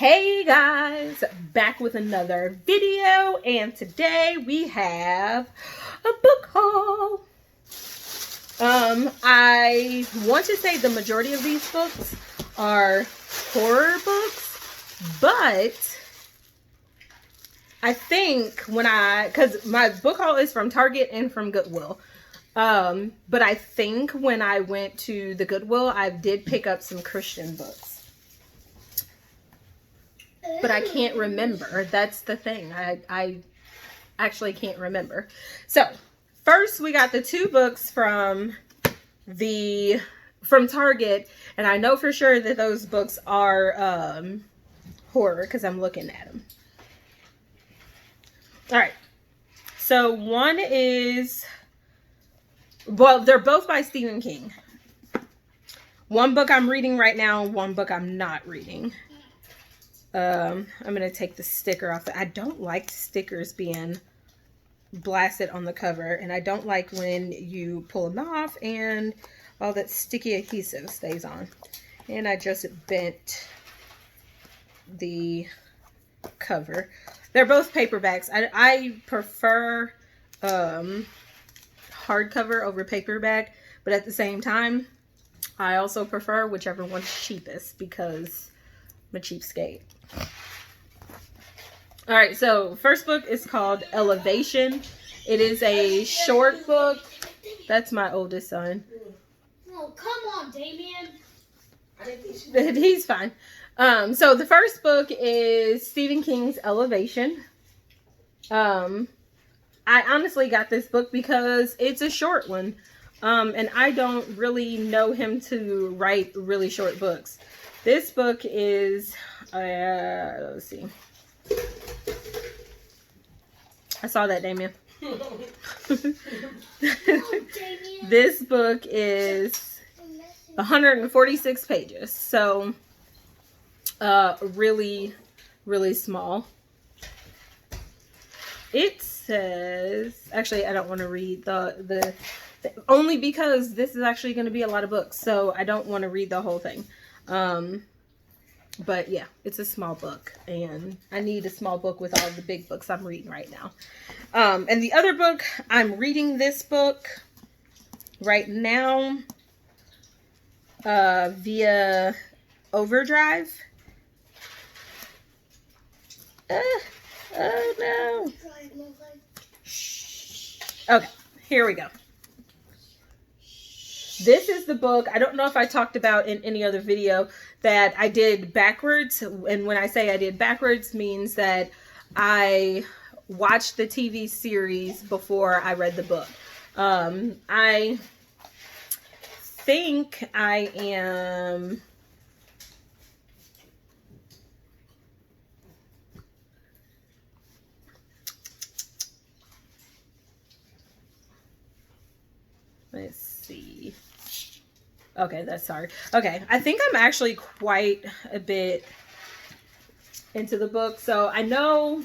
Hey guys, back with another video, and today we have a book haul. I want to say the majority of these books are horror books, but I think because my book haul is from Target and from Goodwill. But I think when I went to the Goodwill, I did pick up some Christian books. But I can't remember. That's the thing. I actually can't remember. So, first we got the two books from Target, and I know for sure that those books are horror because I'm looking at them. All right. So, one is, well, they're both by Stephen King. One book I'm reading right now, one book I'm not reading. I'm going to take the sticker off. I don't like stickers being blasted on the cover, and I don't like when you pull them off and all that sticky adhesive stays on. And I just bent the cover. They're both paperbacks. I prefer hardcover over paperback, but at the same time, I also prefer whichever one's cheapest because I'm a cheapskate. All right, so first book is called Elevation. It is a short book. That's my oldest son. Oh, come on, Damien. He's fine. So the first book is Stephen King's Elevation. I honestly got this book because it's a short one. And I don't really know him to write really short books. This book is, let's see. I saw that, Damien. This book is 146 pages. So, really, really small. It says, actually, I don't want to read the only because this is actually going to be a lot of books. So, I don't want to read the whole thing. But yeah, it's a small book, and I need a small book with all the big books I'm reading right now. And the other book, I'm reading this book right now via Overdrive. Oh no. Okay, here we go. This is the book, I don't know if I talked about in any other video, that I did backwards. And when I say I did backwards, means that I watched the TV series before I read the book. I think I am... Let's see. Okay, that's sorry. Okay, I think I'm actually quite a bit into the book. So I know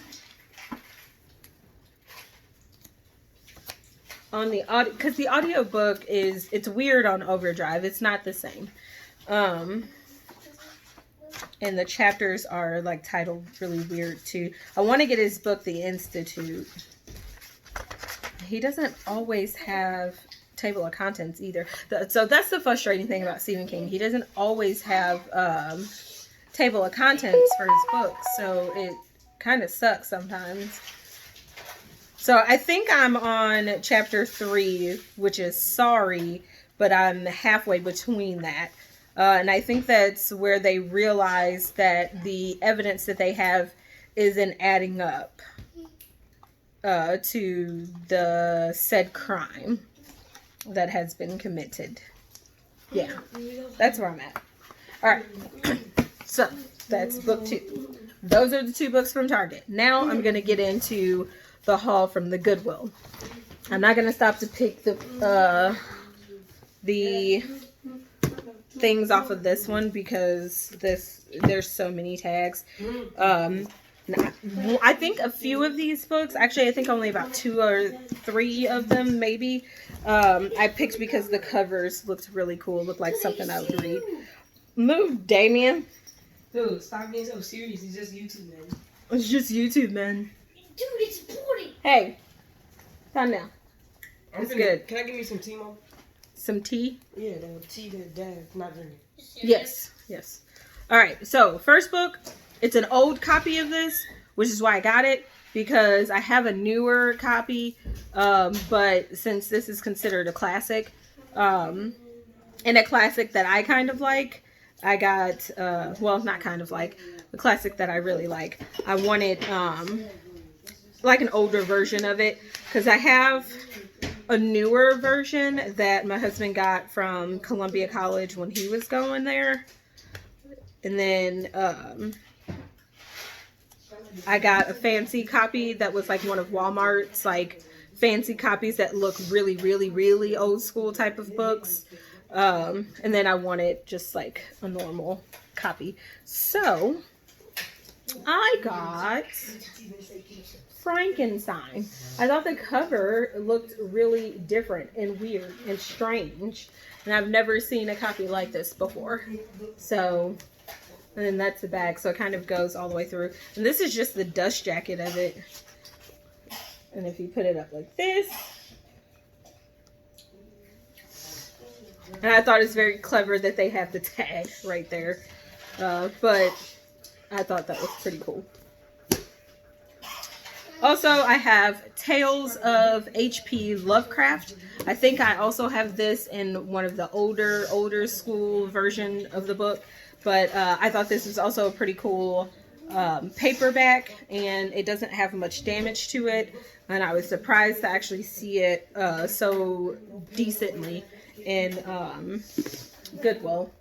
on the audio, because the audio book it's weird on Overdrive. It's not the same. And the chapters are like titled really weird too. I want to get his book, The Institute. He doesn't always have table of contents either. So that's the frustrating thing about Stephen King. He doesn't always have table of contents for his books. So it kind of sucks sometimes. So I think I'm on chapter 3, which is Sorry, but I'm halfway between that. And I think that's where they realize that the evidence that they have isn't adding up to the said crime that has been committed. Yeah, that's where I'm at. All right, so that's book 2. Those are the 2 books from Target. Now I'm going to get into the haul from the Goodwill. I'm not going to stop to pick the things off of this one because there's so many tags. I think a few of these books, actually I think only about 2 or 3 of them maybe, I picked because the covers looked really cool. Looked like something I would read. Move, Damien. Dude, stop being so serious. It's just YouTube, man. It's just YouTube, man. Dude, it's boring. Hey, calm down. It's good. Can I give me some tea, Mom? Some tea? Yeah, the tea that Dad's not drinking. Yes, yes. All right, so first book, it's an old copy of this, which is why I got it, because I have a newer copy, but since this is considered a classic, and a classic that I kind of like, I got, well, not kind of like, a classic that I really like. I wanted, like an older version of it, because I have a newer version that my husband got from Columbia College when he was going there. And then I got a fancy copy that was like one of Walmart's like fancy copies that look really, really, really old school type of books. And then I wanted just like a normal copy. So I got Frankenstein. I thought the cover looked really different and weird and strange, and I've never seen a copy like this before. So, and then that's the bag, so it kind of goes all the way through. And this is just the dust jacket of it. And if you put it up like this, and I thought it's very clever that they have the tag right there, but I thought that was pretty cool. Also, I have Tales of H.P. Lovecraft. I think I also have this in one of the older school version of the book. But I thought this was also a pretty cool paperback, and it doesn't have much damage to it. And I was surprised to actually see it so decently in Goodwill.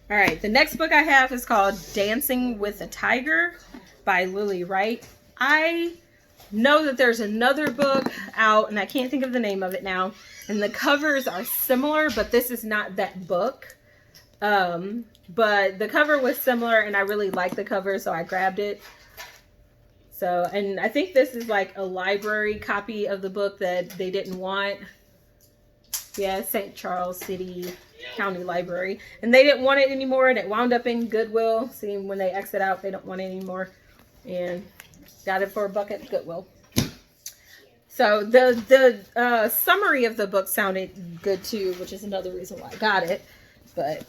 All right, the next book I have is called Dancing with a Tiger by Lily Wright. I know that there's another book out, and I can't think of the name of it now, and the covers are similar, but this is not that book. But the cover was similar, and I really liked the cover, so I grabbed it. So, and I think this is like a library copy of the book that they didn't want. Yeah, St. Charles City County Library, and they didn't want it anymore, and it wound up in Goodwill. See, when they exit out, they don't want it anymore, and got it for $1 at Goodwill. So the summary of the book sounded good too, which is another reason why I got it. But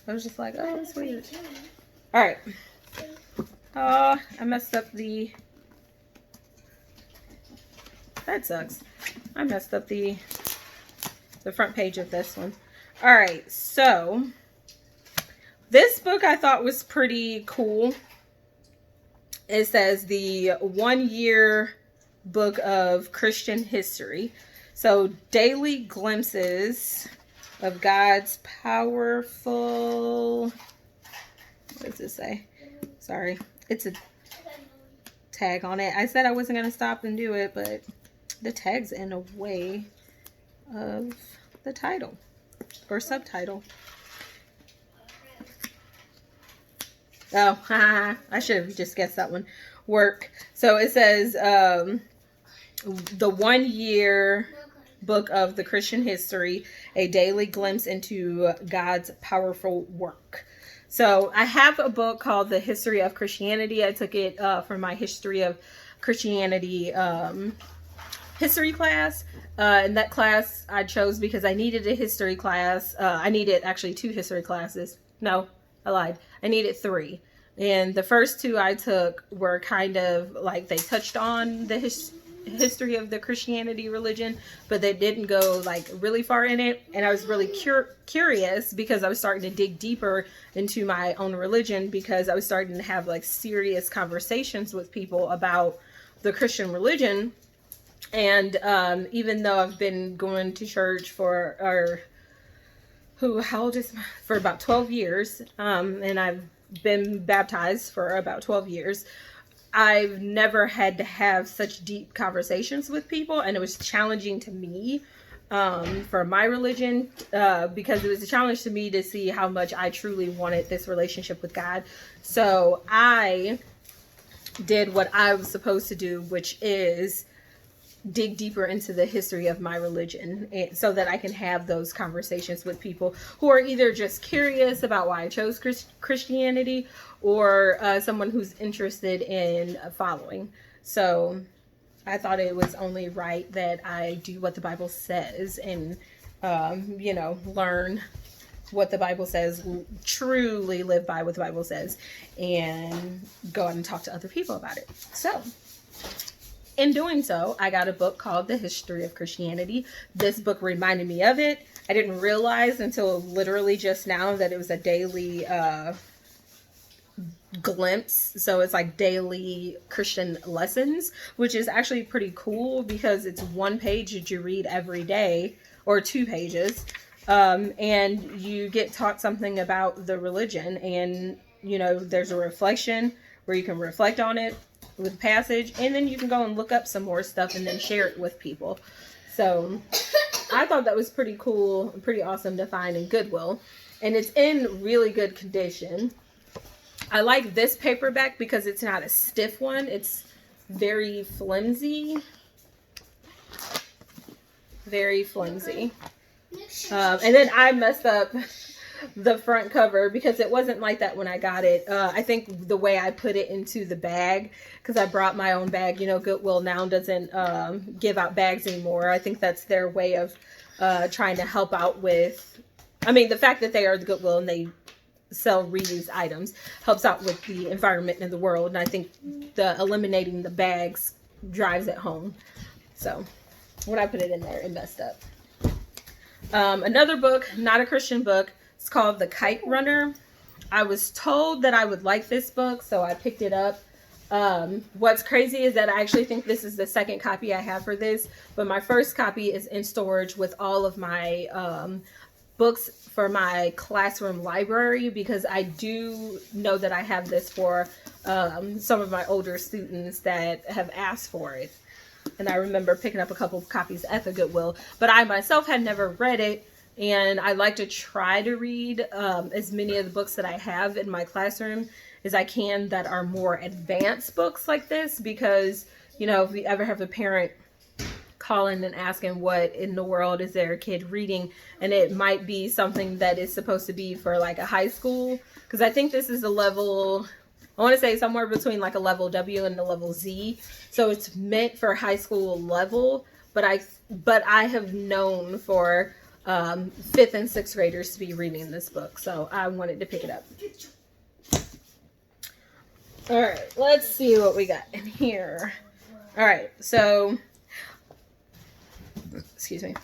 I was just like, oh, that's weird. All right. Oh, I messed up the. That sucks. I messed up the front page of this one. All right, so this book I thought was pretty cool. It says the 1 year book of Christian history. So daily glimpses of God's powerful, what does it say? Sorry, it's a tag on it. I said I wasn't going to stop and do it, but the tag's in a way of the title or subtitle. Oh, I should have just guessed that one. Work. So it says the 1 year book of the Christian history, a daily glimpse into God's powerful work. So I have a book called The History of Christianity. I took it from my history of Christianity history class. And that class I chose because I needed a history class. I needed actually 2 history classes. No, I lied. I needed 3. And the first 2 I took were kind of like they touched on the history of the Christianity religion, but they didn't go like really far in it. And I was really curious because I was starting to dig deeper into my own religion, because I was starting to have like serious conversations with people about the Christian religion. And even though I've been going to church for about 12 years, and I've been baptized for about 12 years, I've never had to have such deep conversations with people, and it was challenging to me for my religion, because it was a challenge to me to see how much I truly wanted this relationship with God. So I did what I was supposed to do, which is dig deeper into the history of my religion, so that I can have those conversations with people who are either just curious about why I chose Christianity, or someone who's interested in following. So I thought it was only right that I do what the Bible says, and learn what the Bible says, truly live by what the Bible says, and go out and talk to other people about it. So in doing so, I got a book called The History of Christianity. This book reminded me of it. I didn't realize until literally just now that it was a daily glimpse. So it's like daily Christian lessons, which is actually pretty cool because it's one page that you read every day, or 2 pages. And you get taught something about the religion, and there's a reflection where you can reflect on it with passage, and then you can go and look up some more stuff and then share it with people. So I thought that was pretty cool and pretty awesome to find in Goodwill, and it's in really good condition. I like this paperback because it's not a stiff one. It's very flimsy. Very flimsy. And then I messed up the front cover because it wasn't like that when I got it. I think the way I put it into the bag, because I brought my own bag. Goodwill now doesn't give out bags anymore. I think that's their way of trying to help out with, the fact that they are the Goodwill and they sell reused items helps out with the environment and the world. And I think the eliminating the bags drives it home. So when I put it in there, it messed up. Another book, not a Christian book. It's called The Kite Runner. I was told that I would like this book, so I picked it up. What's crazy is that I actually think this is the second copy I have for this, but my first copy is in storage with all of my books for my classroom library, because I do know that I have this for some of my older students that have asked for it. And I remember picking up a couple of copies at the Goodwill, but I myself had never read it. And I like to try to read as many of the books that I have in my classroom as I can that are more advanced books like this, because, if you ever have a parent calling and asking what in the world is their kid reading, and it might be something that is supposed to be for like a high school, because I think this is a level, I want to say somewhere between like a level W and a level Z. So it's meant for high school level, but I have known for 5th and 6th graders to be reading this book, so I wanted to pick it up. All right, let's see what we got in here. All right, so excuse me.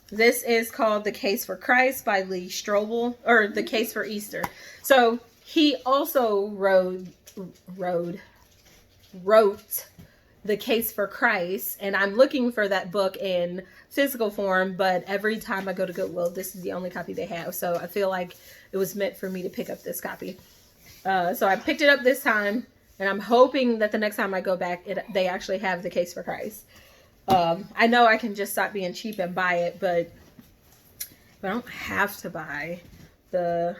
This is called The Case for Christ by Lee Strobel, or The Case for Easter. So he also wrote The Case for Christ, and I'm looking for that book in physical form, but every time I go to Goodwill, this is the only copy they have, so I feel like it was meant for me to pick up this copy. So I picked it up this time, and I'm hoping that the next time I go back, they actually have The Case for Christ. I know I can just stop being cheap and buy it, but if I don't have to buy the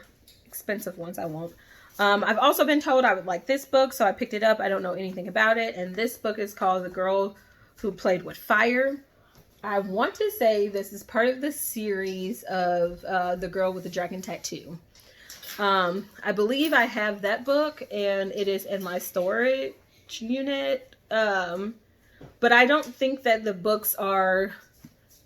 expensive ones, I won't. I've also been told I would like this book, so I picked it up. I don't know anything about it, and this book is called The Girl Who Played with Fire. I want to say this is part of the series of The Girl with the Dragon Tattoo. I believe I have that book, and it is in my storage unit, but I don't think that the books are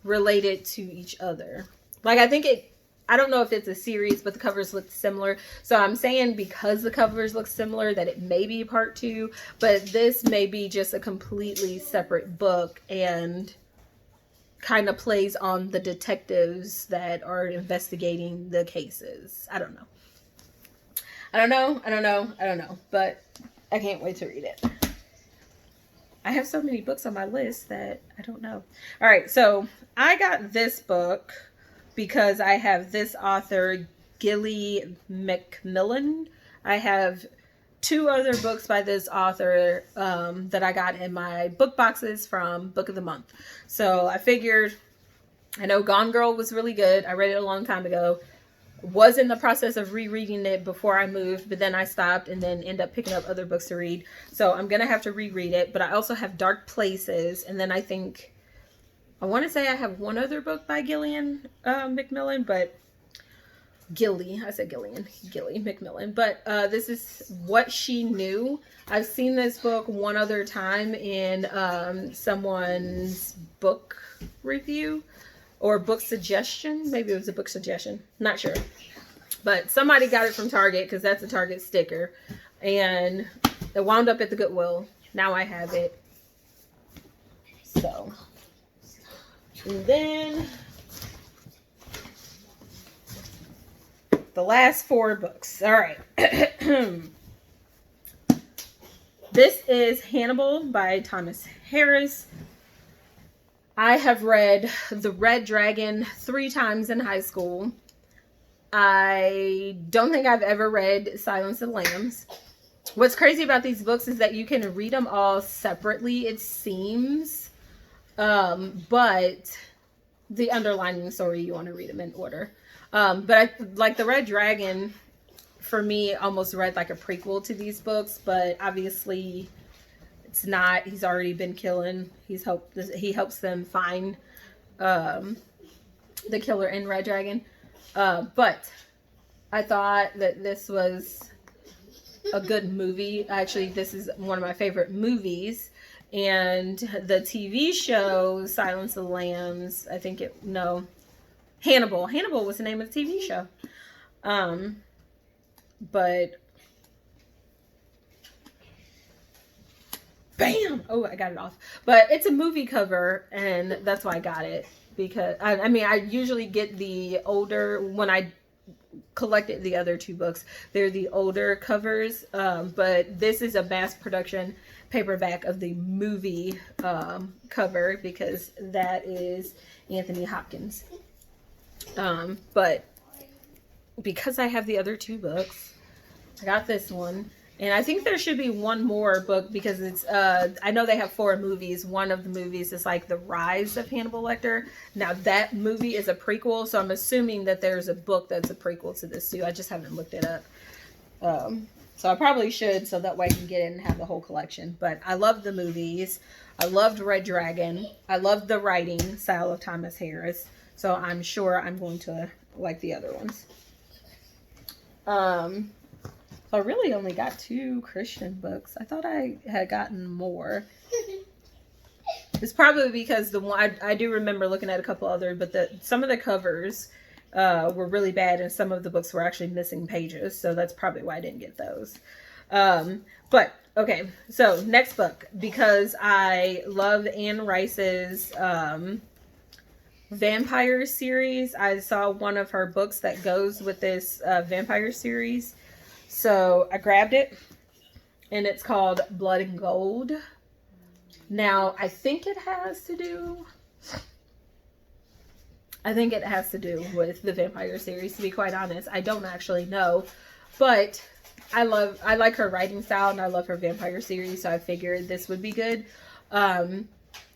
related to each other. Like, I don't know if it's a series, but the covers look similar. So I'm saying because the covers look similar that it may be part 2, but this may be just a completely separate book and kind of plays on the detectives that are investigating the cases. I don't know. But I can't wait to read it. I have so many books on my list that I don't know. All right, so I got this book because I have this author, Gilly McMillan. I have 2 other books by this author that I got in my book boxes from Book of the Month. So I figured, I know Gone Girl was really good. I read it a long time ago. Was in the process of rereading it before I moved, but then I stopped and then ended up picking up other books to read. So I'm going to have to reread it. But I also have Dark Places, and then I think I want to say I have one other book by Gillian Macmillan, but Gilly Macmillan, but this is What She Knew. I've seen this book one other time in someone's book review or book suggestion. Maybe it was a book suggestion, not sure, but somebody got it from Target because that's a Target sticker, and it wound up at the Goodwill. Now I have it. So, and then the last 4 books. All right. This is Hannibal by Thomas Harris. I have read The Red Dragon 3 times in high school. I don't think I've ever read Silence of the Lambs. What's crazy about these books is that you can read them all separately, it seems. But the underlying story, you want to read them in order. But I, like The Red Dragon, for me, almost read like a prequel to these books, but obviously it's not. He's already been killing. He helps them find the killer in Red Dragon. But I thought that this was a good movie. Actually, this is one of my favorite movies. And the TV show Silence of the Lambs, Hannibal. Hannibal was the name of the TV show. But bam! Oh, I got it off. But it's a movie cover, and that's why I got it. Because I usually get the older, when I collected the other 2 books, they're the older covers. But this is a mass production paperback of the movie cover, because that is Anthony Hopkins. But because I have the other 2 books, I got this one. And I think there should be one more book, because it's, I know they have 4 movies. One of the movies is like The Rise of Hannibal Lecter. Now that movie is a prequel, so I'm assuming that there's a book that's a prequel to this too. I just haven't looked it up. So I probably should, so that way I can get in and have the whole collection. But I love the movies. I loved Red Dragon. I loved the writing style of Thomas Harris. So I'm sure I'm going to like the other ones. So I really only got 2 Christian books. I thought I had gotten more. It's probably because the one I do remember looking at a couple other, but some of the covers were really bad, and some of the books were actually missing pages. So that's probably why I didn't get those. But okay, so next book, because I love Anne Rice's vampire series. I saw one of her books that goes with this vampire series, so I grabbed it, and it's called Blood and Gold. Now I think it has to do with the vampire series, to be quite honest. I don't actually know, but I like her writing style, and I love her vampire series, so I figured this would be good.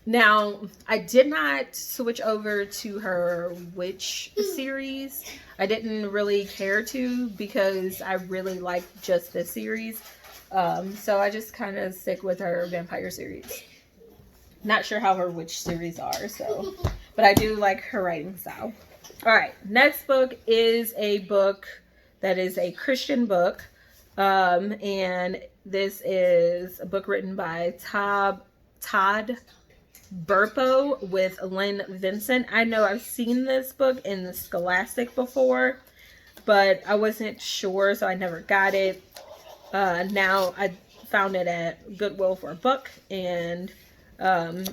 Now, I did not switch over to her witch series. I didn't really care to, because I really like just this series. So I just kind of stick with her vampire series. Not sure how her witch series are, so, but I do like her writing style. All right, next book is a book that is a Christian book. And this is a book written by Todd Burpo with Lynn Vincent. I know I've seen this book in the Scholastic before, but I wasn't sure, so I never got it. Now I found it at Goodwill for a buck, and a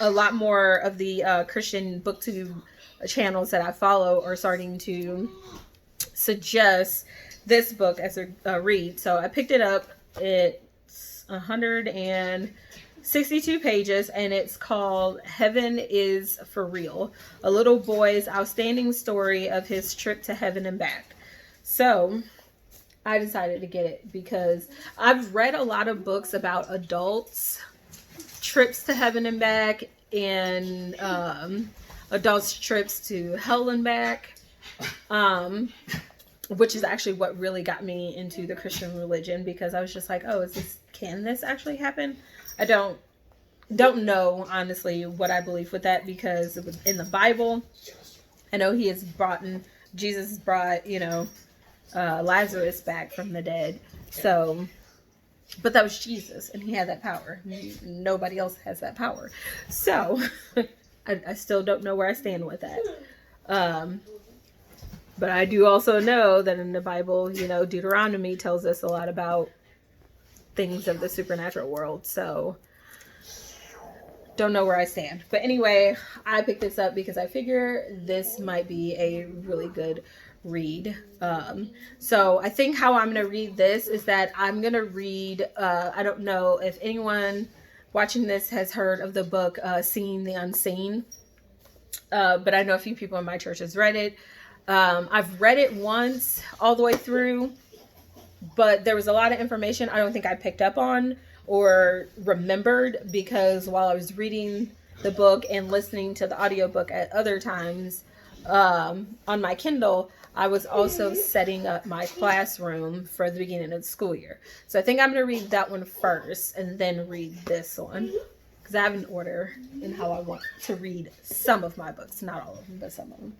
lot more of the Christian booktube channels that I follow are starting to suggest this book as a read. So I picked it up. It's 162 pages, and it's called Heaven is for Real, a little boy's outstanding story of his trip to heaven and back. So I decided to get it because I've read a lot of books about adults' trips to heaven and back, and adults' trips to hell and back, which is actually what really got me into the Christian religion, because I was just like, oh, can this actually happen? I don't don't know honestly what I believe with that, because in the Bible, I know Jesus brought, Lazarus back from the dead. So, but that was Jesus, and he had that power. Nobody else has that power. So, I still don't know where I stand with that. But I do also know that in the Bible, Deuteronomy tells us a lot about things of the supernatural world. So, don't know where I stand. But anyway, I picked this up because I figure this might be a really good read. So I think how I'm going to read this is that I'm going to read, I don't know if anyone watching this has heard of the book Seeing the Unseen. But I know a few people in my church has read it. I've read it once all the way through, but there was a lot of information I don't think I picked up on or remembered, because while I was reading the book and listening to the audiobook at other times on my Kindle, I was also setting up my classroom for the beginning of the school year. So I think I'm going to read that one first and then read this one, because I have an order in how I want to read some of my books. Not all of them, but some of them.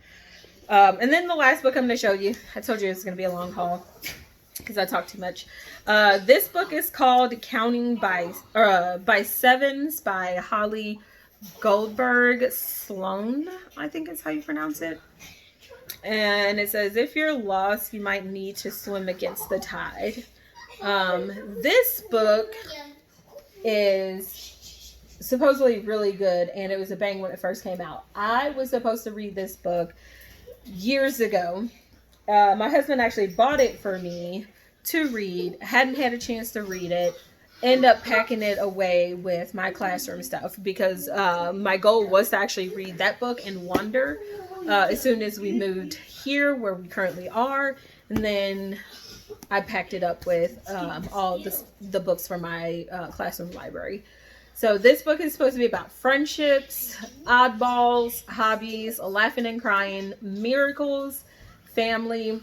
And then the last book I'm going to show you, I told you it's going to be a long haul because I talk too much. This book is called Counting by Sevens by Holly Goldberg Sloan, I think is how you pronounce it. And it says, if you're lost, you might need to swim against the tide. This book is supposedly really good, and it was a bang when it first came out. I was supposed to read this book years ago. My husband actually bought it for me to read. Hadn't had a chance to read it. End up packing it away with my classroom stuff, because my goal was to actually read that book and Wonder as soon as we moved here where we currently are. And then I packed it up with all the books from my classroom library. So this book is supposed to be about friendships, oddballs, hobbies, laughing and crying, miracles, family,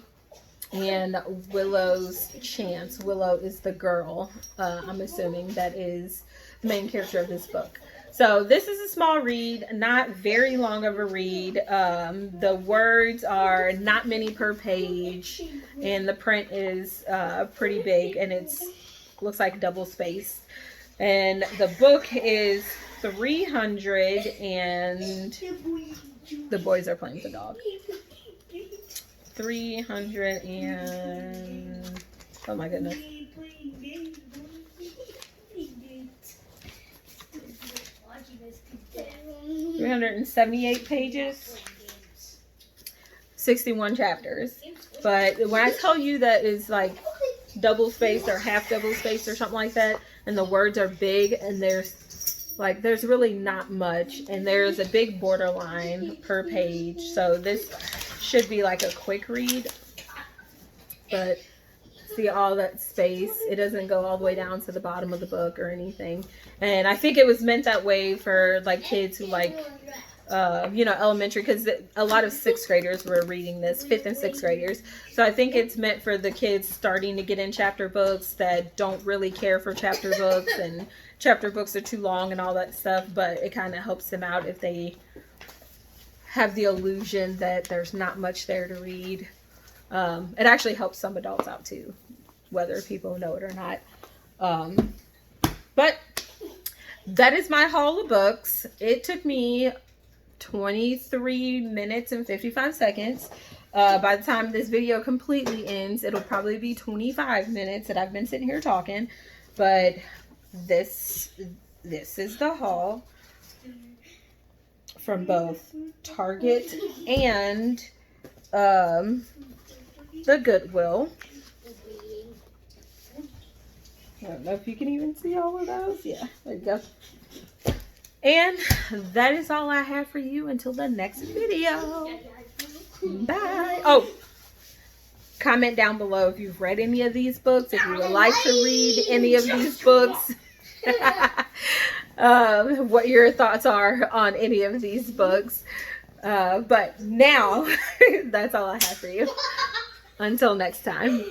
and Willow's chance. Willow is the girl, I'm assuming, that is the main character of this book. So this is a small read, not very long of a read. The words are not many per page, and the print is pretty big, and looks like double spaced. And the book is 300, and the boys are playing with the dog. 300 and, oh my goodness. 378 pages, 61 chapters. But when I tell you that is like double spaced or half double spaced or something like that, and the words are big, and there's really not much, and there's a big borderline per page, so this should be like a quick read. But see all that space, it doesn't go all the way down to the bottom of the book or anything. And I think it was meant that way for like kids who like elementary, because a lot of 6th graders were reading this, 5th and 6th graders. So I think it's meant for the kids starting to get in chapter books that don't really care for chapter books, and chapter books are too long and all that stuff, but it kind of helps them out if they have the illusion that there's not much there to read. It actually helps some adults out too, whether people know it or not. But that is my haul of books. It took me 23 minutes and 55 seconds. By the time this video completely ends, it'll probably be 25 minutes that I've been sitting here talking. But this is the haul from both Target and the Goodwill. I don't know if you can even see all of those. Yeah, there you go. And that is all I have for you until the next video. Bye. Oh, comment down below if you've read any of these books, if you would like to read any of these books. What your thoughts are on any of these books. But now, that's all I have for you. Until next time.